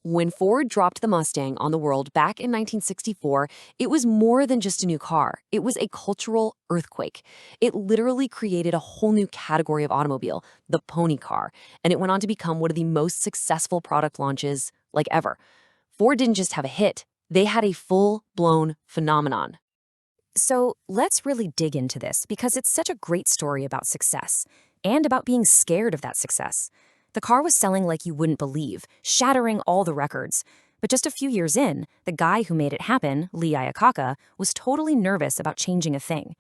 When Ford dropped the Mustang on the world back in 1964, it was more than just a new car. It was a cultural earthquake. It literally created a whole new category of automobile, the pony car, and it went on to become one of the most successful product launches like ever. Ford didn't just have a hit, they had a full-blown phenomenon. So let's really dig into this because it's such a great story about success and about being scared of that success. The car was selling like you wouldn't believe, shattering all the records. But just a few years in, the guy who made it happen, Lee Iacocca, was totally nervous about changing a thing.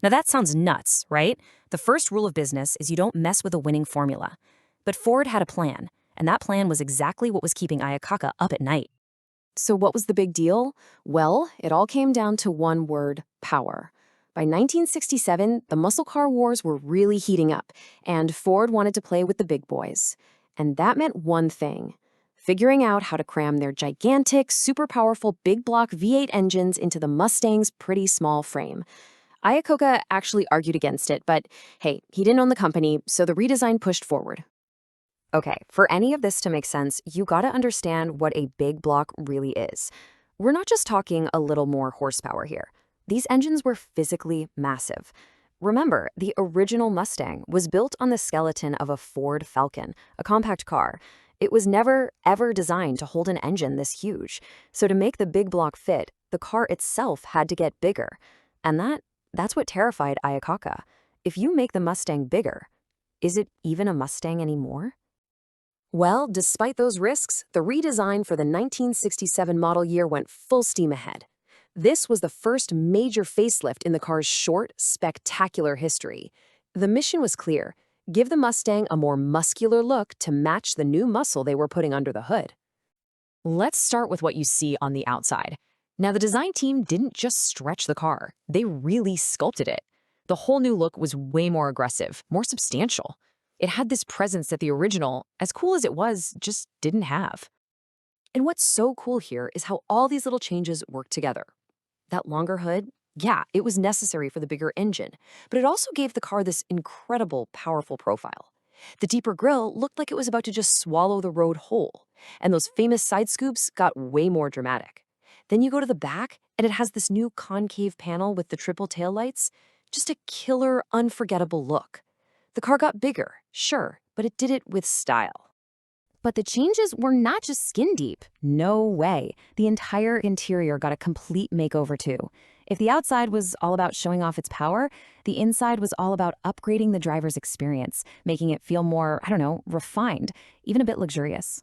Now that sounds nuts, right? The first rule of business is you don't mess with a winning formula. But Ford had a plan, and that plan was exactly what was keeping Iacocca up at night. So what was the big deal? Well, it all came down to one word: power. By 1967, the muscle car wars were really heating up, and Ford wanted to play with the big boys. And that meant one thing: figuring out how to cram their gigantic, super powerful big block V8 engines into the Mustang's pretty small frame. Iacocca actually argued against it, but hey, he didn't own the company, so the redesign pushed forward. Okay, for any of this to make sense, you gotta understand what a big block really is. We're not just talking a little more horsepower here. These engines were physically massive. Remember, the original Mustang was built on the skeleton of a Ford Falcon, a compact car. It was never, ever designed to hold an engine this huge. So to make the big block fit, the car itself had to get bigger. And that's what terrified Iacocca. If you make the Mustang bigger, is it even a Mustang anymore? Well, despite those risks, the redesign for the 1967 model year went full steam ahead. This was the first major facelift in the car's short, spectacular history. The mission was clear: give the Mustang a more muscular look to match the new muscle they were putting under the hood. Let's start with what you see on the outside. Now, the design team didn't just stretch the car, they really sculpted it. The whole new look was way more aggressive, more substantial. It had this presence that the original, as cool as it was, just didn't have. And what's so cool here is how all these little changes work together. That longer hood, yeah, it was necessary for the bigger engine, but it also gave the car this incredible, powerful profile. The deeper grille looked like it was about to just swallow the road whole, and those famous side scoops got way more dramatic. Then you go to the back, and it has this new concave panel with the triple taillights, just a killer, unforgettable look. The car got bigger, sure, but it did it with style. But the changes were not just skin deep. No way. The entire interior got a complete makeover too. If the outside was all about showing off its power, the inside was all about upgrading the driver's experience, making it feel more, I don't know, refined, even a bit luxurious.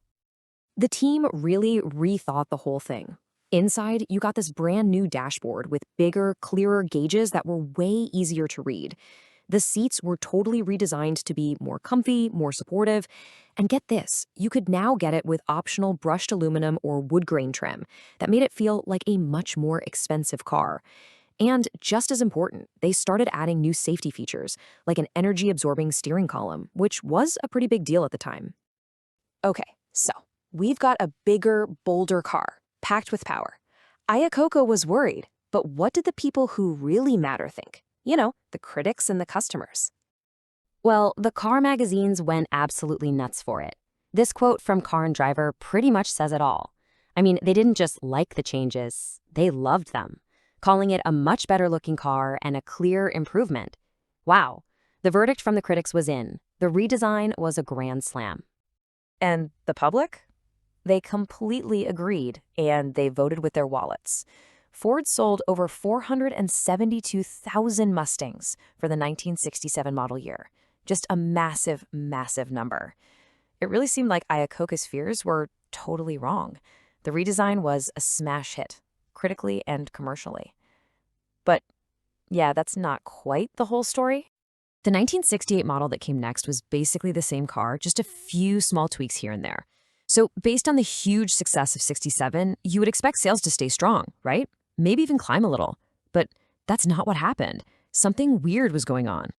The team really rethought the whole thing. Inside, you got this brand new dashboard with bigger, clearer gauges that were way easier to read. The seats were totally redesigned to be more comfy, more supportive. And get this, you could now get it with optional brushed aluminum or wood grain trim that made it feel like a much more expensive car. And just as important, they started adding new safety features, like an energy-absorbing steering column, which was a pretty big deal at the time. Okay, so we've got a bigger, bolder car, packed with power. Iacocca was worried, but what did the people who really matter think? You know, the critics and the customers. Well, the car magazines went absolutely nuts for it. This quote from Car and Driver pretty much says it all. I mean, they didn't just like the changes, they loved them, calling it a much better looking car and a clear improvement. Wow, the verdict from the critics was in. The redesign was a grand slam. And the public? They completely agreed, and they voted with their wallets. Ford sold over 472,000 Mustangs for the 1967 model year. Just a massive, massive number. It really seemed like Iacocca's fears were totally wrong. The redesign was a smash hit, critically and commercially. But yeah, that's not quite the whole story. The 1968 model that came next was basically the same car, just a few small tweaks here and there. So based on the huge success of 67, you would expect sales to stay strong, right? Maybe even climb a little. But that's not what happened. Something weird was going on.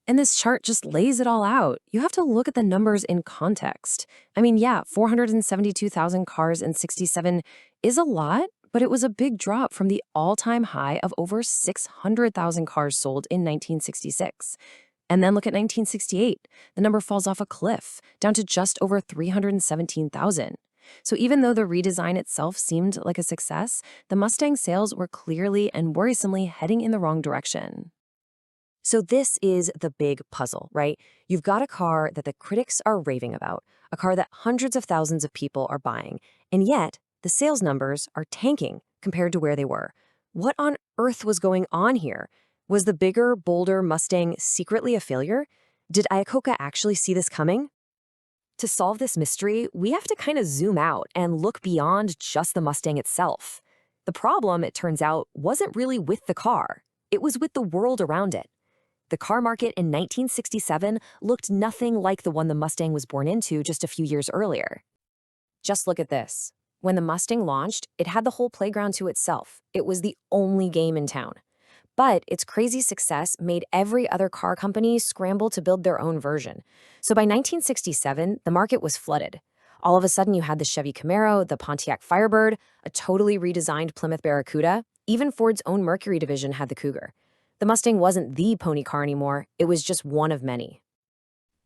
And this chart just lays it all out. You have to look at the numbers in context. I mean, yeah, 472,000 cars in 67 is a lot, but it was a big drop from the all-time high of over 600,000 cars sold in 1966. And then look at 1968. The number falls off a cliff, down to just over 317,000. So even though the redesign itself seemed like a success, the Mustang sales were clearly and worrisomely heading in the wrong direction. So this is the big puzzle, right? You've got a car that the critics are raving about, a car that hundreds of thousands of people are buying, and yet the sales numbers are tanking compared to where they were. What on earth was going on here? Was the bigger, bolder Mustang secretly a failure? Did Iacocca actually see this coming? To solve this mystery, we have to kind of zoom out and look beyond just the Mustang itself. The problem, it turns out, wasn't really with the car. It was with the world around it. The car market in 1967 looked nothing like the one the Mustang was born into just a few years earlier. Just look at this. When the Mustang launched, it had the whole playground to itself. It was the only game in town. But its crazy success made every other car company scramble to build their own version. So by 1967, the market was flooded. All of a sudden, you had the Chevy Camaro, the Pontiac Firebird, a totally redesigned Plymouth Barracuda. Even Ford's own Mercury division had the Cougar. The Mustang wasn't the pony car anymore, it was just one of many.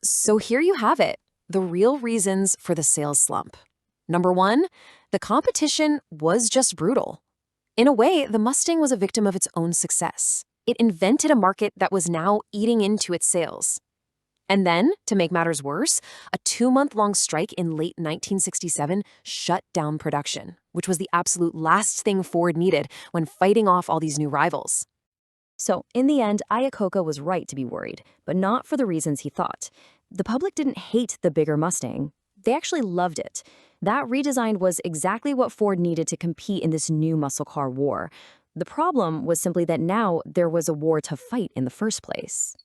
So here you have it, the real reasons for the sales slump. Number one, the competition was just brutal. In a way, the Mustang was a victim of its own success. It invented a market that was now eating into its sales. And then, to make matters worse, a 2-month-long strike in late 1967 shut down production, which was the absolute last thing Ford needed when fighting off all these new rivals. So, in the end, Iacocca was right to be worried, but not for the reasons he thought. The public didn't hate the bigger Mustang. They actually loved it. That redesign was exactly what Ford needed to compete in this new muscle car war. The problem was simply that now there was a war to fight in the first place.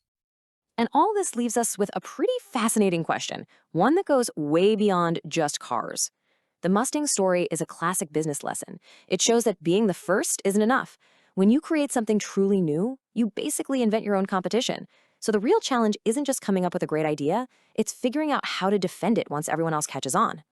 And all this leaves us with a pretty fascinating question, one that goes way beyond just cars. The Mustang story is a classic business lesson. It shows that being the first isn't enough. When you create something truly new, you basically invent your own competition. So the real challenge isn't just coming up with a great idea, it's figuring out how to defend it once everyone else catches on.